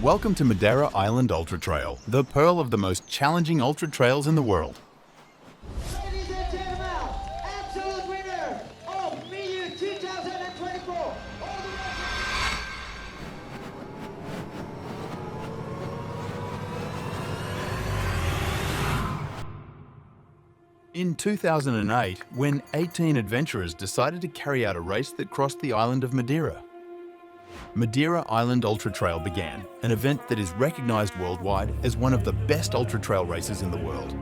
Welcome to Madeira Island Ultra Trail, the pearl of the most challenging ultra trails in the world. Ladies and gentlemen, absolute winner of MIUT 2024. In 2008, when 18 adventurers decided to carry out a race that crossed the island of Madeira. Madeira Island Ultra Trail began, an event that is recognised worldwide as one of the best ultra trail races in the world.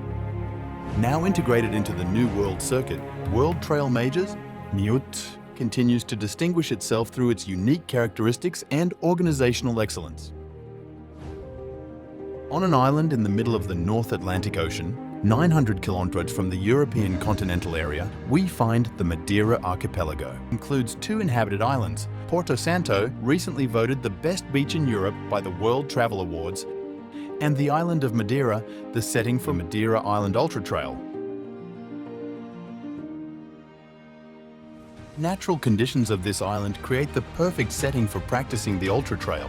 Now integrated into the new world circuit, World Trail Majors, MIUT continues to distinguish itself through its unique characteristics and organisational excellence. On an island in the middle of the North Atlantic Ocean, 900 kilometres from the European continental area, we find the Madeira archipelago. It includes 2 inhabited islands. Porto Santo, recently voted the best beach in Europe by the World Travel Awards, and the island of Madeira, the setting for Madeira Island Ultra Trail. Natural conditions of this island create the perfect setting for practicing the ultra trail,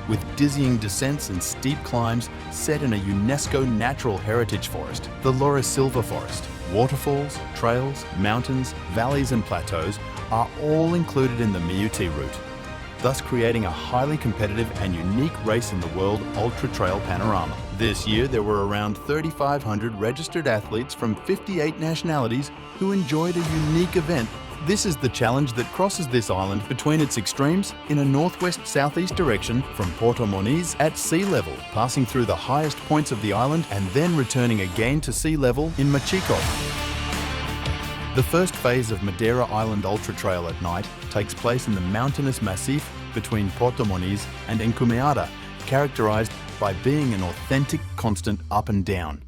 with dizzying descents and steep climbs set in a UNESCO Natural Heritage Forest, the Laura Silva Forest. Waterfalls, trails, mountains, valleys and plateaus are all included in the MIUT route, thus creating a highly competitive and unique race in the world ultra trail panorama. This year there were around 3,500 registered athletes from 58 nationalities who enjoyed a unique event. This is the challenge that crosses this island between its extremes in a northwest-southeast direction from Porto Moniz at sea level, passing through the highest points of the island and then returning again to sea level in Machico. The first phase of Madeira Island Ultra Trail at night takes place in the mountainous massif between Porto Moniz and Encumeada, characterised by being an authentic constant up and down.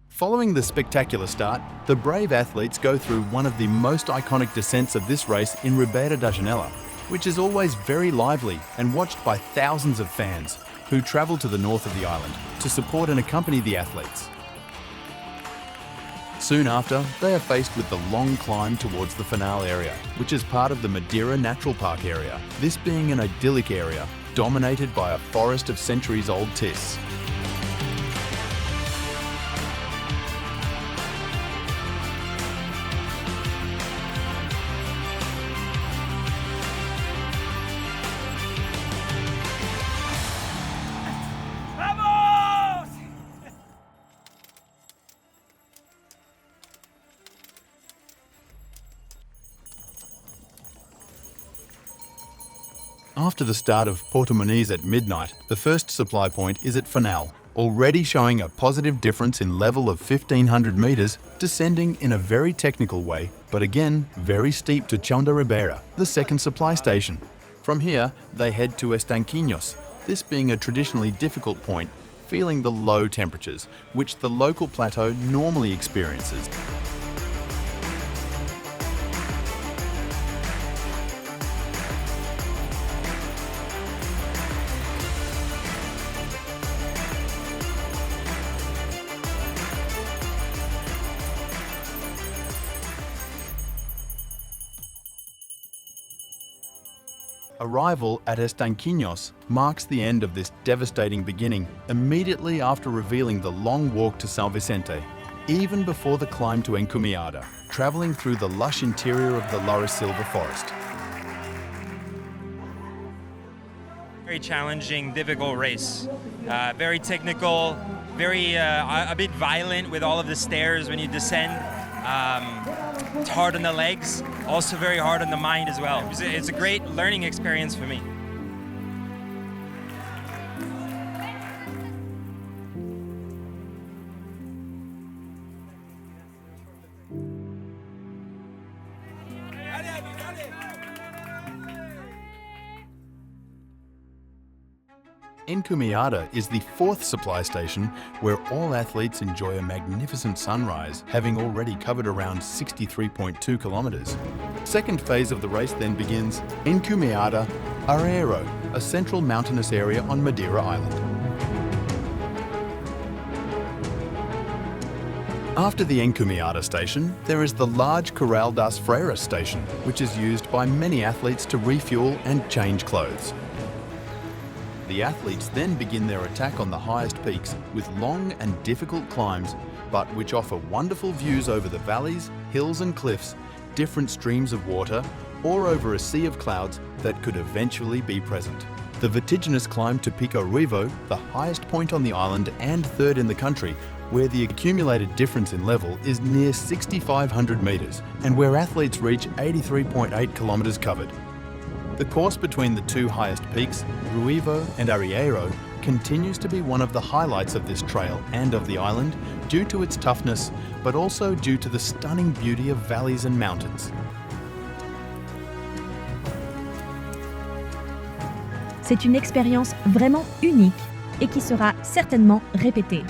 Following the spectacular start, the brave athletes go through one of the most iconic descents of this race in Ribeira da Janela, which is always very lively and watched by thousands of fans who travel to the north of the island to support and accompany the athletes. Soon after, they are faced with the long climb towards the finale area, which is part of the Madeira Natural Park area, this being an idyllic area dominated by a forest of centuries-old tis. After the start of Porto Moniz at midnight, the first supply point is at Finale, already showing a positive difference in level of 1,500 metres, descending in a very technical way, but again, very steep to Chão da Ribeira, the second supply station. From here, they head to Estanquinhos, this being a traditionally difficult point, feeling the low temperatures, which the local plateau normally experiences. Arrival at Estanquinhos marks the end of this devastating beginning immediately after revealing the long walk to São Vicente, even before the climb to Encumeada, travelling through the lush interior of the Laura Silva forest. Very challenging, difficult race. Very technical, very a bit violent with all of the stairs when you descend. It's hard on the legs, also very hard on the mind as well. It's a great learning experience for me. Encumeada is the 4th supply station where all athletes enjoy a magnificent sunrise, having already covered around 63.2 kilometres. Second phase of the race then begins Encumeada Areiro, a central mountainous area on Madeira Island. After the Encumeada station, there is the large Corral das Freiras station, which is used by many athletes to refuel and change clothes. The athletes then begin their attack on the highest peaks with long and difficult climbs, but which offer wonderful views over the valleys, hills and cliffs, different streams of water, or over a sea of clouds that could eventually be present. The vertiginous climb to Pico Ruivo, the highest point on the island and third in the country, where the accumulated difference in level is near 6,500 metres and where athletes reach 83.8 kilometres covered. The course between the two highest peaks, Ruivo and Arriero, continues to be one of the highlights of this trail and of the island due to its toughness, but also due to the stunning beauty of valleys and mountains. C'est une expérience vraiment unique et qui sera certainement répétée.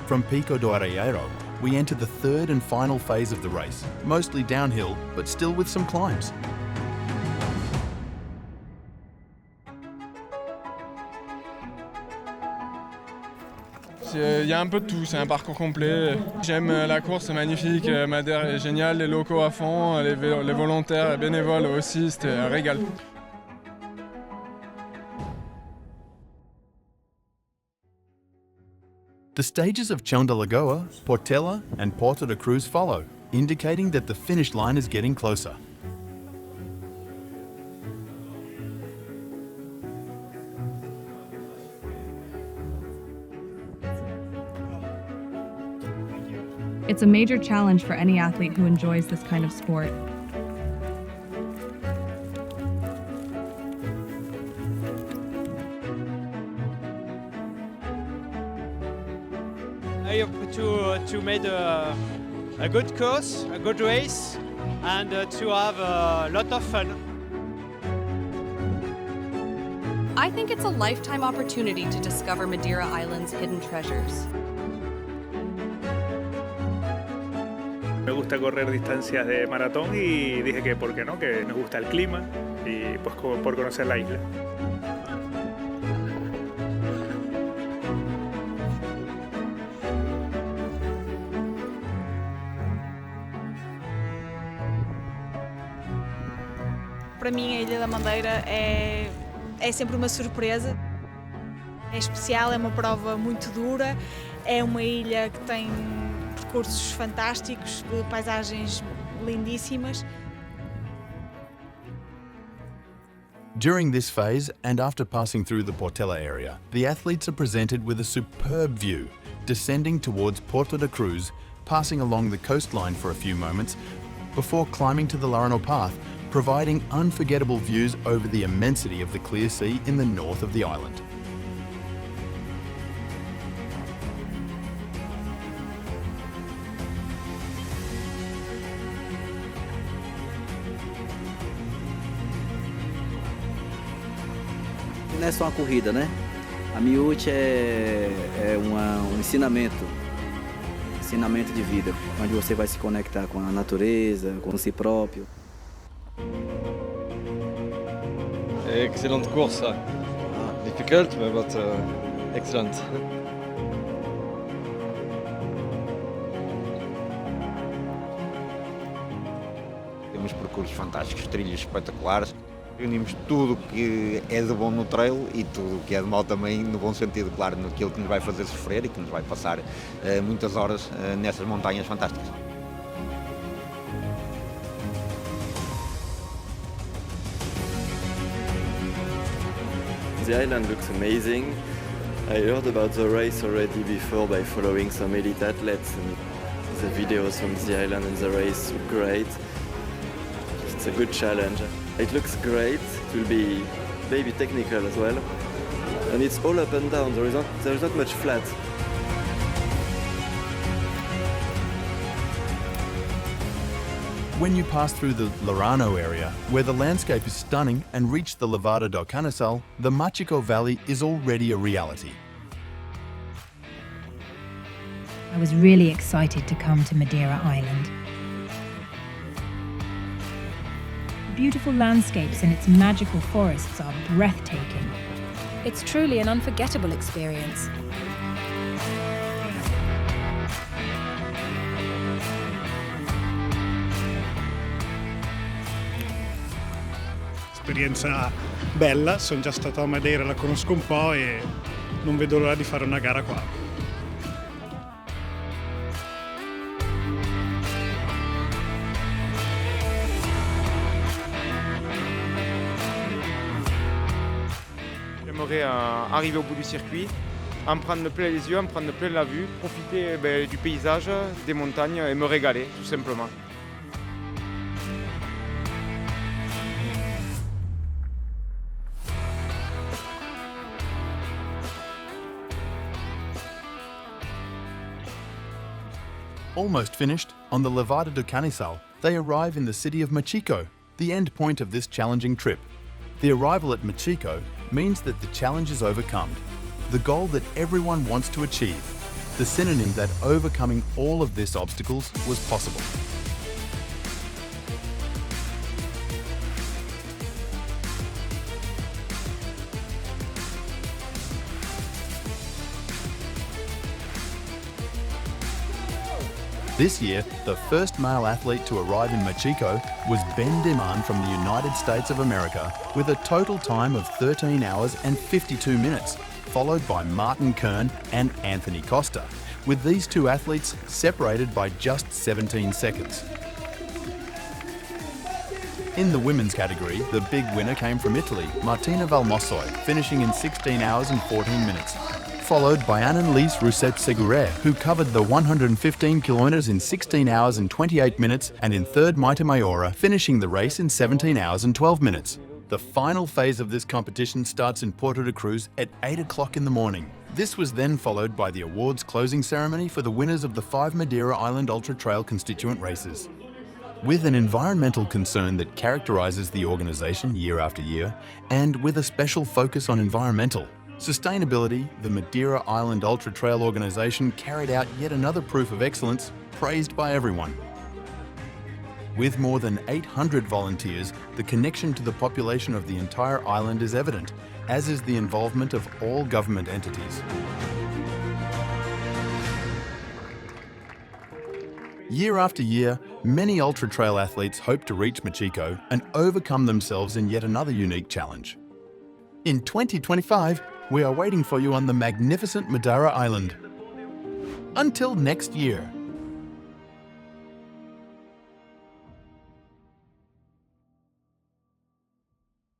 From Pico do Arriero, we enter the third and final phase of the race, mostly downhill, but still with some climbs. Il y a un peu de tout, c'est un parcours complet. J'aime la course, c'est magnifique, Madeira est génial, les locaux à fond, les volontaires, les bénévoles aussi, c'était un régal. The stages of Chão da Lagoa, Portela and Porta da Cruz follow, indicating that the finish line is getting closer. It's a major challenge for any athlete who enjoys this kind of sport. I hope to make a good course, a good race, and to have a lot of fun. I think it's a lifetime opportunity to discover Madeira Island's hidden treasures. Me gusta correr distancias de maratón y dije que por qué no, que nos gusta el clima y pues por conocer la isla. Para mim, a Ilha da Madeira é sempre uma surpresa. É especial, é uma prova muito dura, é uma ilha que tem percursos fantásticos, paisagens lindíssimas. During this phase, and after passing through the Portela area, the athletes are presented with a superb view, descending towards Porta da Cruz, passing along the coastline for a few moments, before climbing to the Larano Path, providing unforgettable views over the immensity of the clear sea in the north of the island. Não é só uma corrida, né? A MIUT é um ensinamento de vida, onde você vai se conectar com a natureza, com si próprio. Excellente course. Difficult, but excellent. Temos percursos fantásticos, trilhas espetaculares. Unimos tudo que é de bom no trail e tudo que é de mau também, no bom sentido, claro, naquilo que nos vai fazer sofrer e que nos vai passar muitas horas nessas montanhas fantásticas. The island looks amazing. I heard about the race already before by following some elite athletes, and the videos from the island and the race look great. It's a good challenge. It looks great. It will be maybe technical as well. And it's all up and down. There is not much flat. When you pass through the Larano area, where the landscape is stunning, and reach the Lavada do Canaçal, the Machico Valley is already a reality. I was really excited to come to Madeira Island. The beautiful landscapes and its magical forests are breathtaking. It's truly an unforgettable experience. un'esperienza bella, sono già stato a Madeira, la conosco un po' e non vedo l'ora di fare una gara qua. J'aimerais arriver au bout du circuit, en prendre plein les yeux, en prendre plein la vue, profiter du paysage, des montagnes et me régaler tout simplement. Almost finished, on the Levada do Canisal, they arrive in the city of Machico, the end point of this challenging trip. The arrival at Machico means that the challenge is overcome, the goal that everyone wants to achieve, the synonym that overcoming all of these obstacles was possible. This year, the first male athlete to arrive in Machico was Ben Diman from the United States of America with a total time of 13 hours and 52 minutes, followed by Martin Kern and Anthony Costa, with these two athletes separated by just 17 seconds. In the women's category, the big winner came from Italy, Martina Valmossoi, finishing in 16 hours and 14 minutes. Followed by Annelise Rousset-Seguret, who covered the 115 kilometres in 16 hours and 28 minutes, and in third Maite Mayora, finishing the race in 17 hours and 12 minutes. The final phase of this competition starts in Porto de Cruz at 8 o'clock in the morning. This was then followed by the awards closing ceremony for the winners of the 5 Madeira Island Ultra Trail constituent races. With an environmental concern that characterises the organisation year after year, and with a special focus on environmental sustainability, the Madeira Island Ultra Trail organisation carried out yet another proof of excellence, praised by everyone. With more than 800 volunteers, the connection to the population of the entire island is evident, as is the involvement of all government entities. Year after year, many ultra trail athletes hope to reach Machico and overcome themselves in yet another unique challenge. In 2025, we are waiting for you on the magnificent Madeira Island. Until next year.